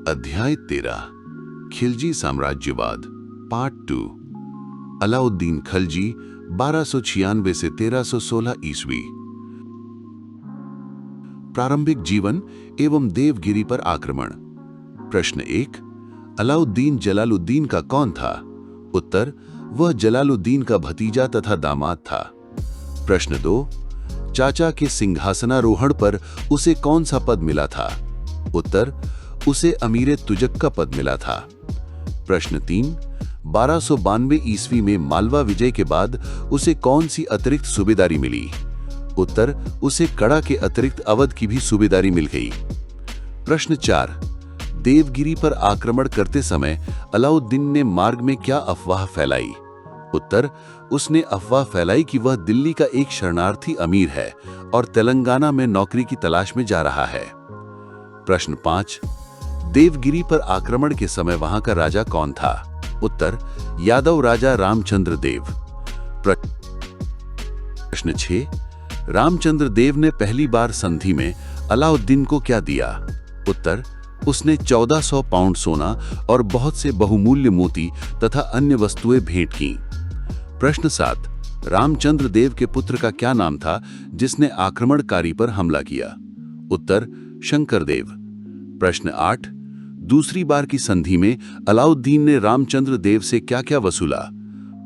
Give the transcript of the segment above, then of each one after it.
अध्याय 13 खिलजी साम्राज्यवाद पार्ट 2 अलाउद्दीन खिलजी 1296 से 1316 ईस्वी। प्रारंभिक जीवन एवं देवगिरी पर आक्रमण। प्रश्न 1, अलाउद्दीन जलालुद्दीन का कौन था? उत्तर, वह जलालुद्दीन का भतीजा तथा दामाद था। प्रश्न 2, चाचा के सिंहासनारोहण पर उसे कौन सा पद मिला था? उत्तर, उसे अमीरे तुजक का पद मिला था। प्रश्न 3, 1292 ईस्वी में मालवा विजय के बाद उसे कौन सी अतिरिक्त सूबेदारी मिली? उत्तर, उसे कड़ा के अतिरिक्त अवध की भी सूबेदारी मिल गई। प्रश्न 4, देवगिरी पर आक्रमण करते समय अलाउद्दीन ने मार्ग में क्या अफवाह फैलाई? उत्तर, उसने अफवाह फैलाई कि वह दिल्ली का एक शरणार्थी अमीर है और तेलंगाना में नौकरी की तलाश में जा रहा है। प्रश्न 5, देवगिरी पर आक्रमण के समय वहां का राजा कौन था? उत्तर, यादव राजा रामचंद्र देव। प्रश्न 6, रामचंद्र देव ने पहली बार संधि में अलाउद्दीन को क्या दिया? उत्तर, उसने 1400 पाउंड सोना और बहुत से बहुमूल्य मोती तथा अन्य वस्तुएं भेंट की। प्रश्न 7, रामचंद्र देव के पुत्र का क्या नाम था जिसने आक्रमणकारी पर हमला किया? उत्तर, शंकरदेव। प्रश्न 8, दूसरी बार की संधि में अलाउद्दीन ने रामचंद्र देव से क्या क्या वसूला?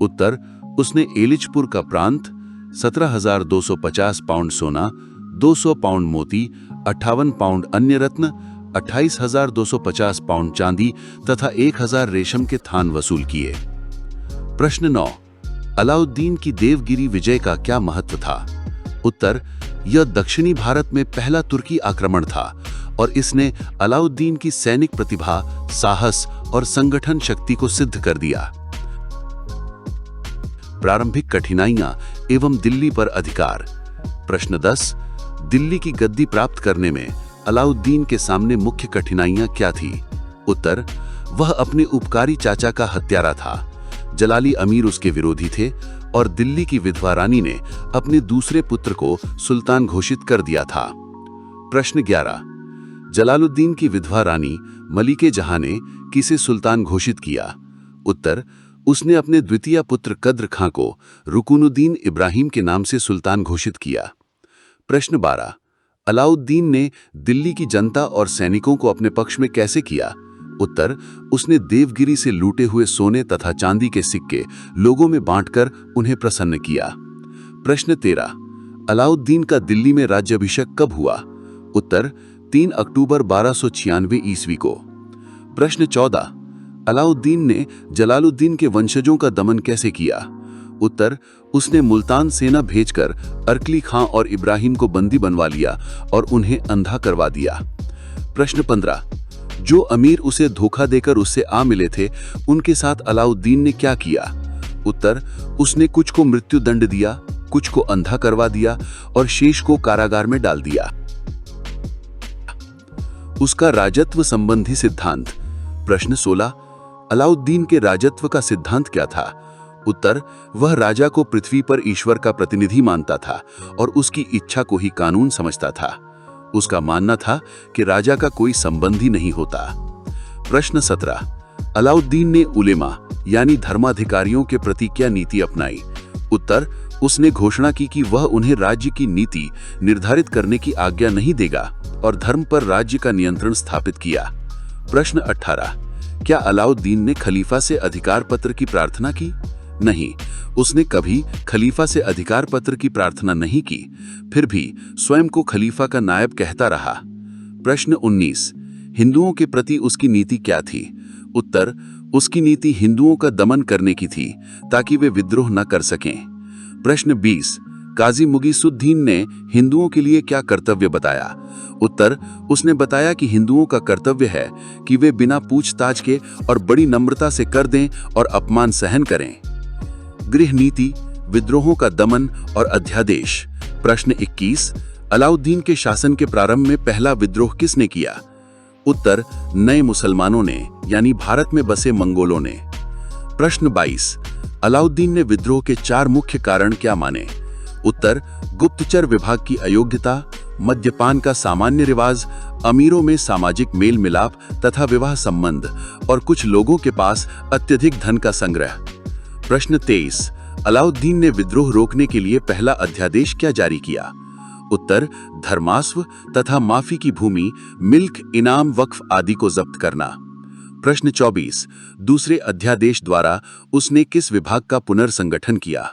उत्तर, उसने एलिचपुर का प्रांत, 17,250 पाउंड सोना, 200 पाउंड मोती, 58 पाउंड अन्य रत्न, 28,250 पाउंड चांदी तथा 1,000 रेशम के थान वसूल किए। प्रश्न 9, अलाउद्दीन की देवगिरी विजय का क्या महत्व था? उत्तर, यह दक्षिणी भारत में पहला तुर्की आक्रमण था और इसने अलाउद्दीन की सैनिक प्रतिभा, साहस और संगठन शक्ति को सिद्ध कर दिया। प्रारंभिक कठिनाइयां एवं दिल्ली पर अधिकार। प्रश्न 10, दिल्ली की गद्दी प्राप्त करने में अलाउद्दीन के सामने मुख्य कठिनाइयां क्या थी? उत्तर, वह अपने उपकारी चाचा का हत्यारा था। जलाली अमीर उसके विरोधी थे और दिल्ली की विधवा रानी ने अपने दूसरे पुत्र को सुल्तान घोषित कर दिया था। प्रश्न 11, जलालुद्दीन की विधवा रानी मलिके जहां ने किसे सुल्तान घोषित किया? उत्तर, उसने अपने द्वितीय पुत्र कद्र खां को रुकुनुद्दीन इब्राहिम के नाम से सुल्तान घोषित किया। प्रश्न 12, अलाउद्दीन ने दिल्ली की जनता और सैनिकों को अपने पक्ष में कैसे किया? उत्तर, उसने देवगिरी से लूटे हुए सोने तथा चांदी के सिक्के लोगों में बांटकर उन्हें प्रसन्न किया। प्रश्न 13, अलाउद्दीन का दिल्ली में राज्याभिषेक कब हुआ? उत्तर, 3 अक्टूबर 1296 ईस्वी को। प्रश्न 14, अलाउद्दीन ने जलालुद्दीन के वंशजों का दमन कैसे किया? उत्तर, उसने मुल्तान सेना भेजकर अरकली खां और इब्राहिम को बंदी बनवा लिया और उन्हें अंधा करवा दिया। प्रश्न 15, जो अमीर उसे धोखा देकर उससे आ मिले थे उनके साथ अलाउद्दीन ने क्या किया? उत्तर, उसने कुछ को मृत्यु दंड दिया, कुछ को अंधा करवा दिया और शेष को कारागार में डाल दिया। उसका राजत्व संबंधी सिद्धांत। प्रश्न 16, अलाउद्दीन के राजत्व का सिद्धांत क्या था? उत्तर, वह राजा को पृथ्वी पर ईश्वर का प्रतिनिधि मानता था और उसकी इच्छा को ही कानून समझता था। उसका मानना था कि राजा का कोई संबंधी नहीं होता। प्रश्न 17, अलाउद्दीन ने उलेमा यानी धर्माधिकारियों के प्रति क्या नीति अपनाई? उत्तर, उसने घोषणा की कि वह उन्हें राज्य की नीति निर्धारित करने की आज्ञा नहीं देगा और धर्म पर राज्य का नियंत्रण स्थापित किया। प्रश्न 18, क्या अलाउद्दीन ने खलीफा से अधिकार पत्र की प्रार्थना की? नहीं, उसने कभी खलीफा से अधिकार पत्र की प्रार्थना नहीं की, फिर भी स्वयं को खलीफा का नायब कहता रहा। प्रश्न 19, हिंदुओं के प्रति उसकी नीति क्या थी? उत्तर, उसकी नीति हिंदुओं का दमन करने की थी ताकि वे विद्रोह न कर सकें। प्रश्न 20, काजी मुगीसुद्दीन ने हिंदुओं के लिए क्या कर्तव्य बताया? उत्तर, उसने बताया कि हिंदुओं का कर्तव्य है कि वे बिना पूछताछ के और बड़ी नम्रता से कर दें और अपमान सहन करें। गृह नीति, विद्रोहों का दमन और अध्यादेश। प्रश्न 21, अलाउद्दीन के शासन के प्रारंभ में पहला विद्रोह किसने किया? उत्तर, नए मुसलमानों ने यानी भारत में बसे मंगोलों ने। प्रश्न 22, अलाउद्दीन ने विद्रोह के 4 मुख्य कारण क्या माने? उत्तर, गुप्तचर विभाग की अयोग्यता, मद्यपान का सामान्य रिवाज, अमीरों में सामाजिक मेल मिलाप तथा विवाह संबंध और कुछ लोगों के पास अत्यधिक धन का संग्रह। प्रश्न 23, अलाउद्दीन ने विद्रोह रोकने के लिए पहला अध्यादेश क्या जारी किया? उत्तर, धर्मास्व तथा माफी की भूमि, मिल्क, इनाम, वक्फ आदि को जब्त करना। प्रश्न 24, दूसरे अध्यादेश द्वारा उसने किस विभाग का पुनर्संगठन किया?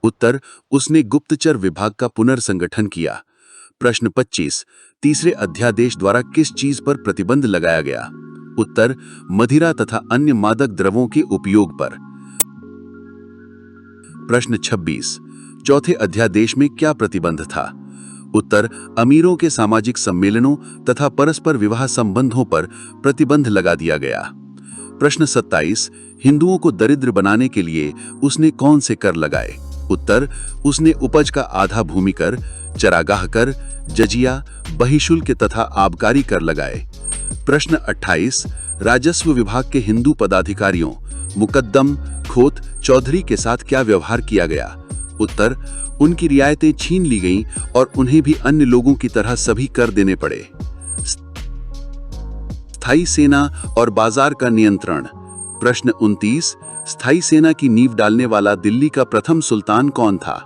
उत्तर, उसने गुप्तचर विभाग का पुनर्संगठन किया। प्रश्न 25, तीसरे अध्यादेश द्वारा किस चीज पर प्रतिबंध लगाया गया? उत्तर, मदिरा तथा अन्य मादक द्रव्यों के उपयोग पर। प्रश्न 26, चौथे अध्यादेश में क्या प्रतिबंध था? उत्तर, अमीरों के सामाजिक सम्मेलनों तथा परस्पर विवाह संबंधों पर प्रतिबंध लगा दिया गया। प्रश्न 27, हिंदुओं को दरिद्र बनाने के लिए उसने कौन से कर लगाए? उत्तर, उसने उपज का आधा भूमि कर, चरागाह कर, जजिया, बहिशुल्क तथा आबकारी कर लगाए। प्रश्न 28, राजस्व विभाग के हिंदू पदाधिकारियों मुकद्दम, खोत, चौधरी के साथ क्या व्यवहार किया गया? उत्तर, उनकी रियायतें छीन ली गईं और उन्हें भी अन्य लोगों की तरह सभी कर देने पड़े। स्थायी सेना और बाजार का नियंत्रण। प्रश्न 29, स्थायी सेना की नींव डालने वाला दिल्ली का प्रथम सुल्तान कौन था?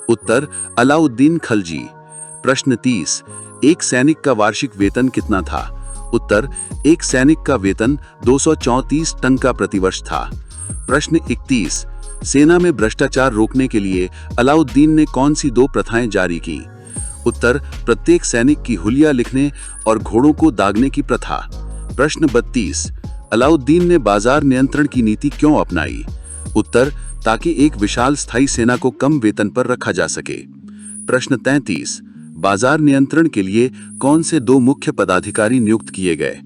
उत्तर, अलाउद्दीन खलजी। प्रश्न 30, एक सैनिक का वार्षिक वेतन कितना था? उत्तर, एक सैनिक का वेतन 234 टन का प्रतिवर्ष था। प्रश्न 31, सेना में भ्रष्टाचार रोकने के लिए अलाउद्दीन ने कौन सी 2 प्रथाएं जारी की? उत्तर, प्रत्येक सैनिक की हुलिया लिखने और घोड़ों को दागने की प्रथा। प्रश्न 32, अलाउद्दीन ने बाजार नियंत्रण की नीति क्यों अपनाई? उत्तर, ताकि एक विशाल स्थायी सेना को कम वेतन पर रखा जा सके। प्रश्न 33, बाजार नियंत्रण के लिए कौन से 2 मुख्य पदाधिकारी नियुक्त किए गए?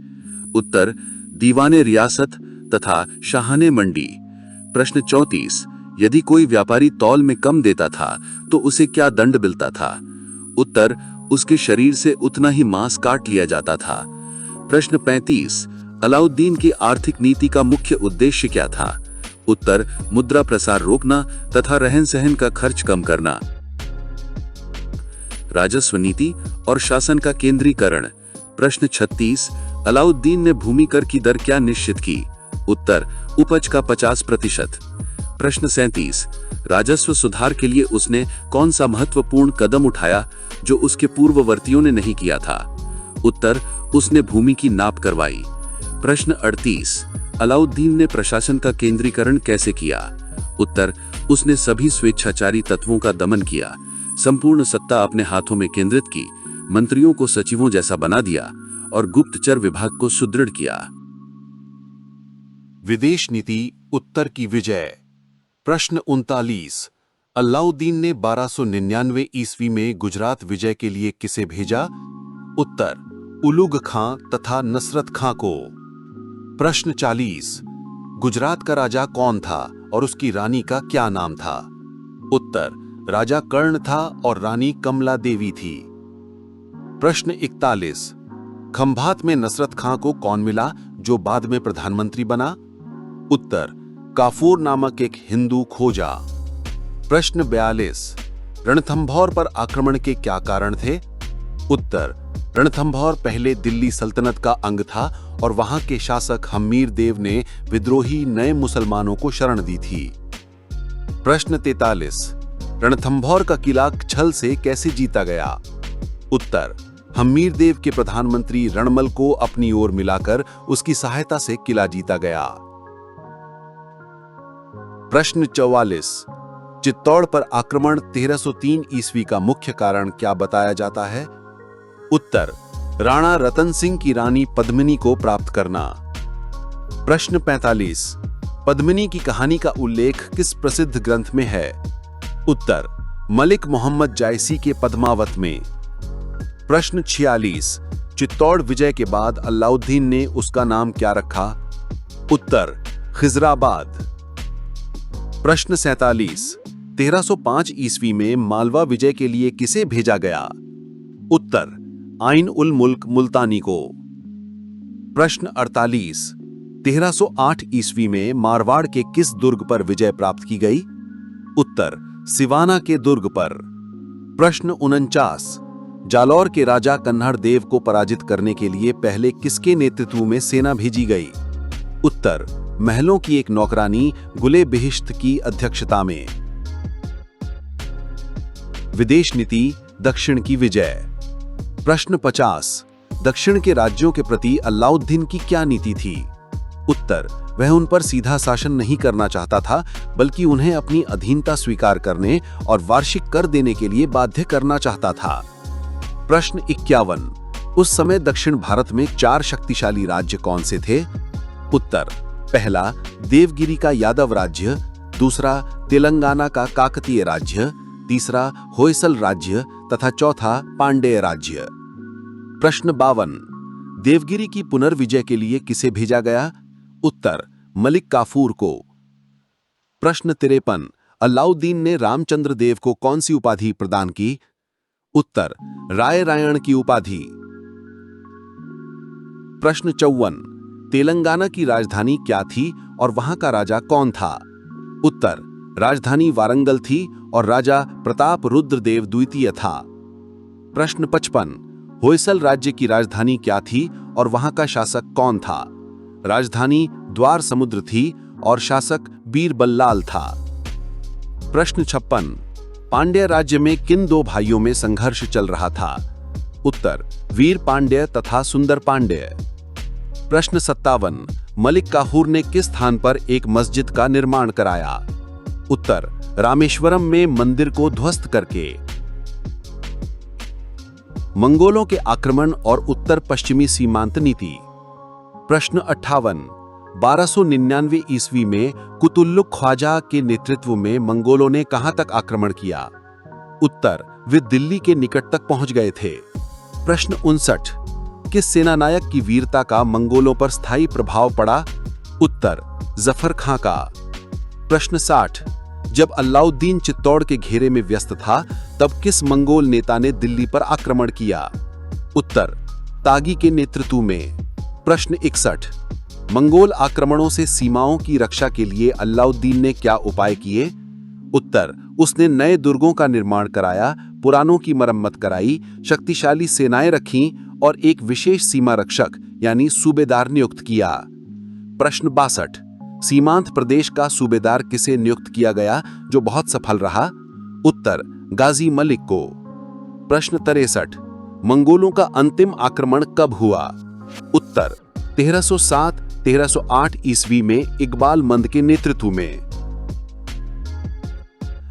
उत्तर, दीवाने रियासत तथा शाहाने मंडी। प्रश्न 34, यदि कोई व्यापारी तौल में कम देता था तो उसे क्या दंड मिलता था? उत्तर, उसके शरीर से उतना ही मांस काट लिया जाता था। प्रश्न 35, अलाउद्दीन की आर्थिक नीति का मुख्य उद्देश्य क्या था? उत्तर, मुद्रा प्रसार रोकना तथा रहन सहन का खर्च कम करना। राजस्व नीति और शासन का केंद्रीकरण। प्रश्न 36, अलाउद्दीन ने भूमि कर की दर क्या निश्चित की? उत्तर, उपज का 50%। प्रश्न 37, राजस्व सुधार के लिए उसने कौन सा महत्वपूर्ण कदम उठाया जो उसके पूर्ववर्तियों ने नहीं किया था? उत्तर, उसने भूमि की नाप करवाई। प्रश्न 38, अलाउद्दीन ने प्रशासन का केंद्रीकरण कैसे किया? उत्तर, उसने सभी स्वेच्छाचारी तत्वों का दमन किया, संपूर्ण सत्ता अपने हाथों में केंद्रित की, मंत्रियों को सचिवों जैसा बना दिया और गुप्तचर विभाग को सुदृढ़ किया। विदेश नीति उत्तर की विजय। प्रश्न 39, अलाउद्दीन ने 1299 ईस्वी में गुजरात विजय के लिए किसे भेजा? उत्तर, उलुग खां तथा नसरत खां को। प्रश्न 40, गुजरात का राजा कौन था और उसकी रानी का क्या नाम था? उत्तर, राजा कर्ण था और रानी कमला देवी थी। प्रश्न 41, खंभात में नसरत खां को कौन मिला जो बाद में प्रधानमंत्री बना? उत्तर, काफूर नामक एक हिंदू खोजा। प्रश्न 42, रणथंभौर पर आक्रमण के क्या कारण थे? उत्तर, रणथंभौर पहले दिल्ली सल्तनत का अंग था और वहां के शासक हम्मीर देव ने विद्रोही नए मुसलमानों को शरण दी थी। प्रश्न 43, रणथंभौर का किला छल से कैसे जीता गया? उत्तर, हम्मीर देव के प्रधानमंत्री रणमल को अपनी ओर मिलाकर उसकी सहायता से किला जीता गया। प्रश्न 44, चित्तौड़ पर आक्रमण 1303 ईस्वी का मुख्य कारण क्या बताया जाता है? उत्तर, राणा रतन सिंह की रानी पद्मिनी को प्राप्त करना। प्रश्न 45, पद्मिनी की कहानी का उल्लेख किस प्रसिद्ध ग्रंथ में है? उत्तर, मलिक मोहम्मद जायसी के पद्मावत में। प्रश्न 46, चित्तौड़ विजय के बाद अलाउद्दीन ने उसका नाम क्या रखा? उत्तर, खिजराबाद। प्रश्न 47, 1305 ईस्वी में मालवा विजय के लिए किसे भेजा गया? उत्तर, आइन उल मुल्क मुल्तानी को। प्रश्न 48, 1308 ईस्वी में मारवाड़ के किस दुर्ग पर विजय प्राप्त की गई? उत्तर, सिवाना के दुर्ग पर। प्रश्न 49, जालौर के राजा कन्हड़ देव को पराजित करने के लिए पहले किसके नेतृत्व में सेना भेजी गई? उत्तर, महलों की एक नौकरानी गुले बिहिश्त की अध्यक्षता में। विदेश नीति, दक्षिण की विजय। प्रश्न 50। दक्षिण के राज्यों के प्रति अलाउद्दीन की क्या नीति थी? उत्तर, वह उन पर सीधा शासन नहीं करना चाहता था, बल्कि उन्हें अपनी अधीनता स्वीकार करने और वार्षिक कर देने के लिए बाध्य करना चाहता था। प्रश्न 51। उस समय दक्षिण भारत में 4 शक्तिशाली राज्य कौन से थे? उत्तर, पहला देवगिरी का यादव राज्य, दूसरा तेलंगाना का काकतीय राज्य, तीसरा होयसल राज्य तथा चौथा पांडेय राज्य। प्रश्न 52। देवगिरी की पुनर्विजय के लिए किसे भेजा गया? उत्तर, मलिक काफूर को। प्रश्न 53। अलाउद्दीन ने रामचंद्र देव को कौन सी उपाधि प्रदान की? उत्तर, राय रायण की उपाधि। प्रश्न 54। तेलंगाना की राजधानी क्या थी और वहां का राजा कौन था? उत्तर, राजधानी वारंगल थी और राजा प्रताप रुद्र देव द्वितीय था। प्रश्न 55। होयसल राज्य की राजधानी क्या थी और वहां का शासक कौन था? राजधानी द्वार समुद्र थी और शासक बीरबल्लाल था। प्रश्न 56। पांड्य राज्य में किन 2 भाइयों में संघर्ष चल रहा था? उत्तर, वीर पांड्य तथा सुंदर पांड्य। प्रश्न 57। मलिक काफूर ने किस स्थान पर एक मस्जिद का निर्माण कराया? उत्तर, रामेश्वरम में मंदिर को ध्वस्त करके। मंगोलों के आक्रमण और उत्तर पश्चिमी सीमांत नीति। प्रश्न 58। 1299 ईस्वी में कुतुल्लुक ख्वाजा के नेतृत्व में मंगोलों ने कहां तक आक्रमण किया? उत्तर, वे दिल्ली के निकट तक पहुंच गए थे। प्रश्न 59। किस सेनानायक की वीरता का मंगोलों पर स्थायी प्रभाव पड़ा? उत्तर, जफर खां का। प्रश्न 60। जब अलाउद्दीन चित्तौड़ के घेरे में व्यस्त था, तब किस मंगोल नेता ने दिल्ली पर आक्रमण किया? उत्तर, तागी के नेतृत्व में। प्रश्न 61। मंगोल आक्रमणों से सीमाओं की रक्षा के लिए अलाउद्दीन ने क्या उपाय किए? उत्तर, उसने नए दुर्गों का निर्माण कराया, पुरानों की मरम्मत कराई, शक्तिशाली सेनाएं रखीं और एक विशेष सीमा रक्षक यानी सूबेदार नियुक्त किया। प्रश्न 62। सीमांत प्रदेश का सूबेदार किसे नियुक्त किया गया जो बहुत सफल रहा? उत्तर, गाजी मलिक को। प्रश्न 63। मंगोलों का अंतिम आक्रमण कब हुआ? उत्तर, 1307-1308 ईस्वी में इकबाल मंद के नेतृत्व में।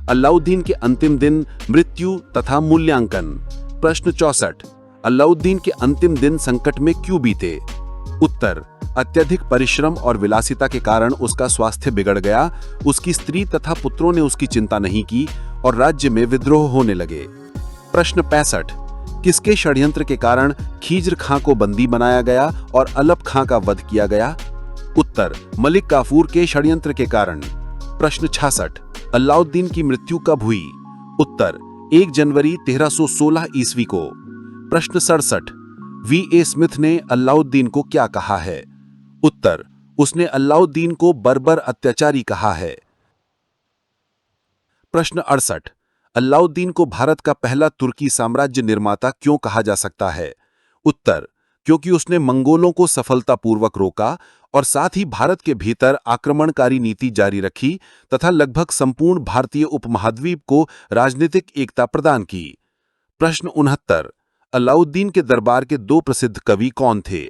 अलाउद्दीन के अंतिम दिन, मृत्यु तथा मूल्यांकन। प्रश्न 64। अलाउद्दीन के अंतिम दिन संकट में क्यों बीते? उत्तर, अत्यधिक परिश्रम और विलासिता के कारण उसका स्वास्थ्य बिगड़ गया, उसकी स्त्री तथा पुत्रों ने उसकी चिंता नहीं की और राज्य में विद्रोह होने लगे। प्रश्न 65। किसके षड्यंत्र के कारण खीज्र खां को बंदी बनाया गया और अलप खां का वध किया गया? उत्तर, मलिक काफूर के षड्यंत्र के कारण। प्रश्न 66। अलाउद्दीन की मृत्यु कब हुई? उत्तर, 1 जनवरी 1316 ईस्वी को। प्रश्न 67। V.A. स्मिथ ने अलाउद्दीन को क्या कहा है? उत्तर, उसने अलाउद्दीन को बर्बर अत्याचारी कहा है। प्रश्न 68। अलाउद्दीन को भारत का पहला तुर्की साम्राज्य निर्माता क्यों कहा जा सकता है? उत्तर, क्योंकि उसने मंगोलों को सफलतापूर्वक रोका और साथ ही भारत के भीतर आक्रमणकारी नीति जारी रखी तथा लगभग संपूर्ण भारतीय उपमहाद्वीप को राजनीतिक एकता प्रदान की। प्रश्न 69। अलाउद्दीन के दरबार के 2 प्रसिद्ध कवि कौन थे?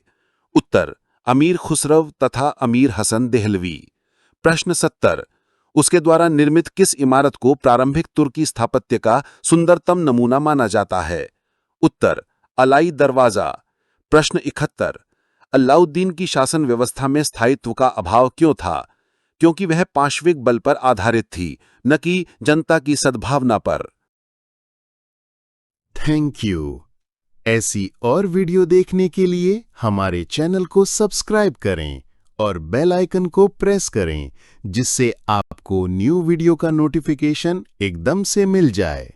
उत्तर, अमीर खुसरव तथा अमीर हसन देहलवी। प्रश्न 70। उसके द्वारा निर्मित किस इमारत को प्रारंभिक तुर्की स्थापत्य का सुंदरतम नमूना माना जाता है? उत्तर, अलाई दरवाजा। प्रश्न 71। अलाउद्दीन की शासन व्यवस्था में स्थायित्व का अभाव क्यों था? क्योंकि वह पाशविक बल पर आधारित थी, न कि जनता की सद्भावना पर। Thank you. ऐसी और वीडियो देखने के लिए हमारे चैनल को सब्सक्राइब करें और बेल आइकन को प्रेस करें, जिससे आपको न्यू वीडियो का नोटिफिकेशन एकदम से मिल जाए।